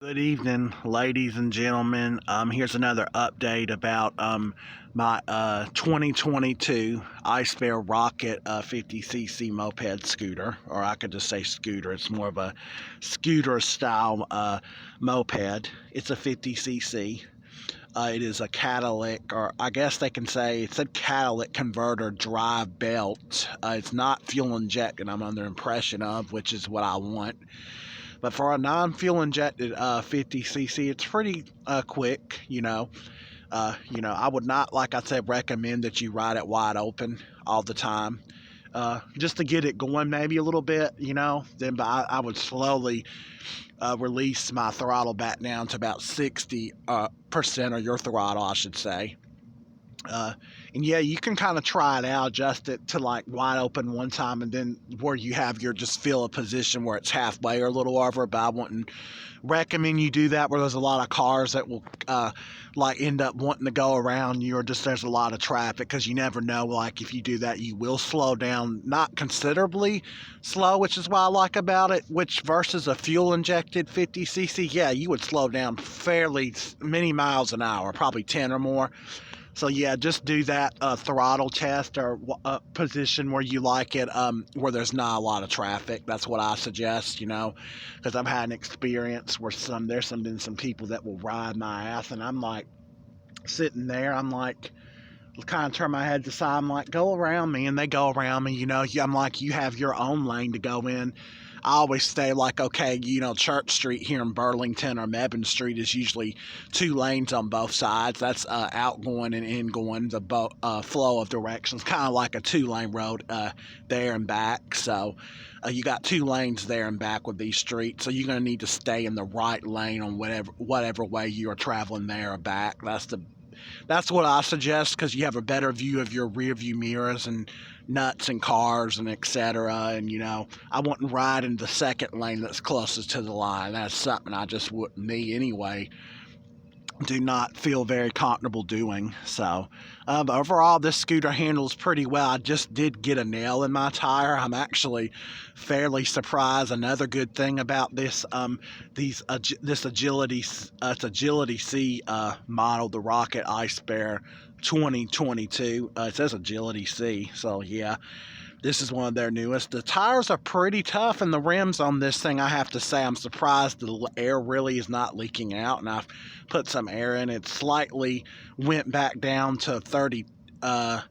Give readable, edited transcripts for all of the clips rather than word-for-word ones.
Good evening, ladies and gentlemen. Here's another update about my 2022 icebear Rocket 50cc moped scooter, or I could just say scooter. It's more of a scooter style moped. It's a 50cc. It is a catalytic, or I guess they can say it's a catalytic converter drive belt. It's not fuel injected, I'm under impression of, which is what I want. But for a non-fuel injected 50cc, it's pretty quick. I would not, like I said, recommend that you ride it wide open all the time. Just to get it going, maybe a little bit. Then I would slowly release my throttle back down to about 60% of your throttle, I should say. And yeah, you can kind of try it out, adjust it to like wide open one time, and then where you have your just feel a position where it's halfway or a little over. But I wouldn't recommend you do that where there's a lot of cars that will like end up wanting to go around you, or just there's a lot of traffic, because you never know. Like if you do that, you will slow down, not considerably slow, which is what I like about it. Which versus a fuel injected 50cc, yeah, you would slow down fairly many miles an hour, probably 10 or more. So yeah, just do that throttle test or position where you like it, where there's not a lot of traffic. That's what I suggest, because I've had an experience where there's been some people that will ride my ass, and I'm like sitting there, I'm like kind of turn my head to the side, I'm like, go around me, and they go around me. I'm like, you have your own lane to go in. I always stay like, okay, Church Street here in Burlington or Mebane Street is usually two lanes on both sides. That's outgoing and ingoing, the flow of directions, kind of like a two-lane road there and back. So you got two lanes there and back with these streets, so you're going to need to stay in the right lane on whatever way you are traveling there or back. That's what I suggest, because you have a better view of your rear view mirrors and nuts and cars and etc. And I wouldn't ride in the second lane that's closest to the line. That's something I just wouldn't, me anyway, do not feel very comfortable doing. So but overall, this scooter handles pretty well. I just did get a nail in my tire. I'm actually fairly surprised. Another good thing about this this agility it's agility C model, the Rocket icebear 2022. It says agility C, so yeah, this is one of their newest. The tires are pretty tough, and the rims on this thing, I have to say, I'm surprised the air really is not leaking out, and I've put some air in. It slightly went back down to 38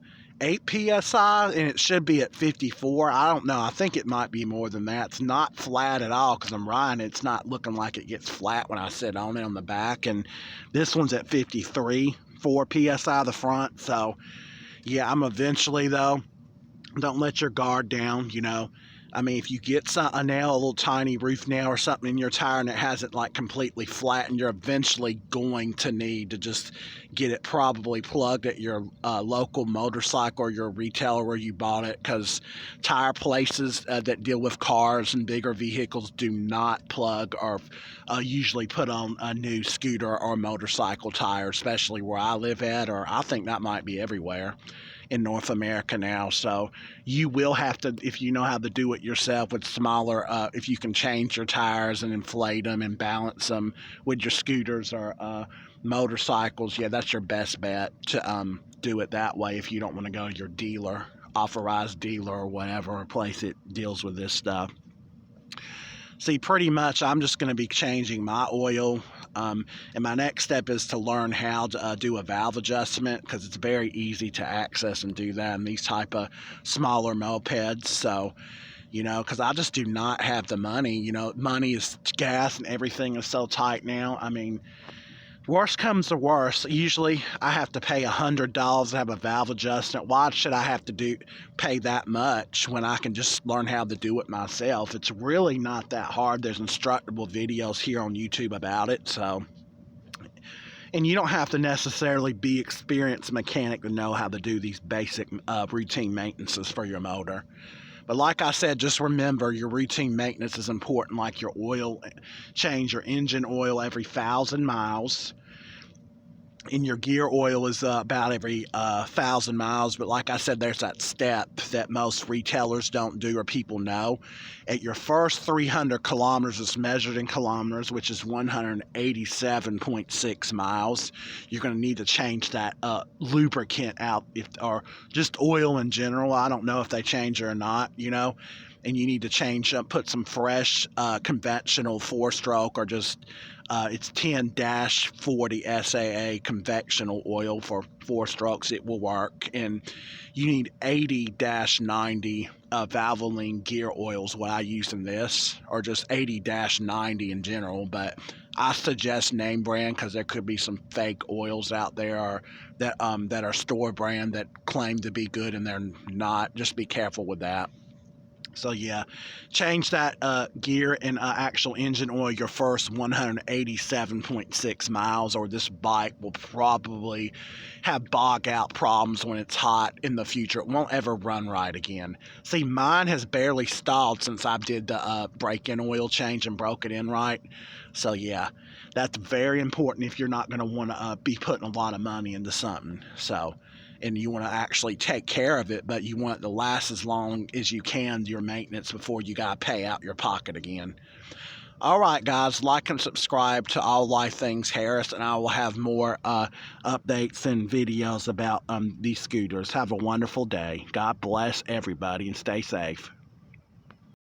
psi, and it should be at 54. I don't know. I think it might be more than that. It's not flat at all, because I'm riding it. It's not looking like it gets flat when I sit on it on the back, and this one's at 53, 4 psi the front. So yeah, I'm eventually, though, don't let your guard down. I mean, if you get a nail, a little tiny roof nail or something in your tire, and it hasn't like completely flattened, you're eventually going to need to just get it probably plugged at your local motorcycle or your retailer where you bought it, because tire places that deal with cars and bigger vehicles do not plug or usually put on a new scooter or motorcycle tire, especially where I live at, or I think that might be everywhere in North America now. So you will have to, if you know how to do it yourself with smaller, if you can change your tires and inflate them and balance them with your scooters or motorcycles, yeah, that's your best bet to do it that way if you don't want to go to your dealer, authorized dealer or whatever place that deals with this stuff. See, pretty much I'm just going to be changing my oil, and my next step is to learn how to do a valve adjustment, because it's very easy to access and do that in these type of smaller mopeds. So because I just do not have the money. Money is gas and everything is so tight now. I mean, worst comes to worst, usually I have to pay $100 to have a valve adjustment. Why should I have to pay that much when I can just learn how to do it myself? It's really not that hard. There's instructable videos here on YouTube about it. So, and you don't have to necessarily be experienced mechanic to know how to do these basic routine maintenances for your motor. But like I said, just remember your routine maintenance is important, like your oil change, your engine oil every 1,000 miles. and your gear oil is about every 1,000 miles. But like I said, there's that step that most retailers don't do or people know. At your first 300 kilometers, it's measured in kilometers, which is 187.6 miles. You're going to need to change that lubricant out, or just oil in general. I don't know if they change it or not, and you need to change put some fresh conventional four-stroke, or just it's 10-40 SAA conventional oil for four strokes. It will work. And you need 80-90 Valvoline gear oils, what I use in this, or just 80-90 in general. But I suggest name brand, because there could be some fake oils out there, or that are store brand that claim to be good and they're not. Just be careful with that. So yeah, change that gear and actual engine oil your first 187.6 miles, or this bike will probably have bog out problems when it's hot in the future. It won't ever run right again. See, mine has barely stalled since I did the break-in oil change and broke it in right. So yeah, that's very important if you're not going to want to be putting a lot of money into something. So, and you want to actually take care of it, but you want it to last as long as you can, your maintenance, before you got to pay out your pocket again. All right, guys, like and subscribe to All Life Things Harris, and I will have more updates and videos about these scooters. Have a wonderful day. God bless everybody, and stay safe.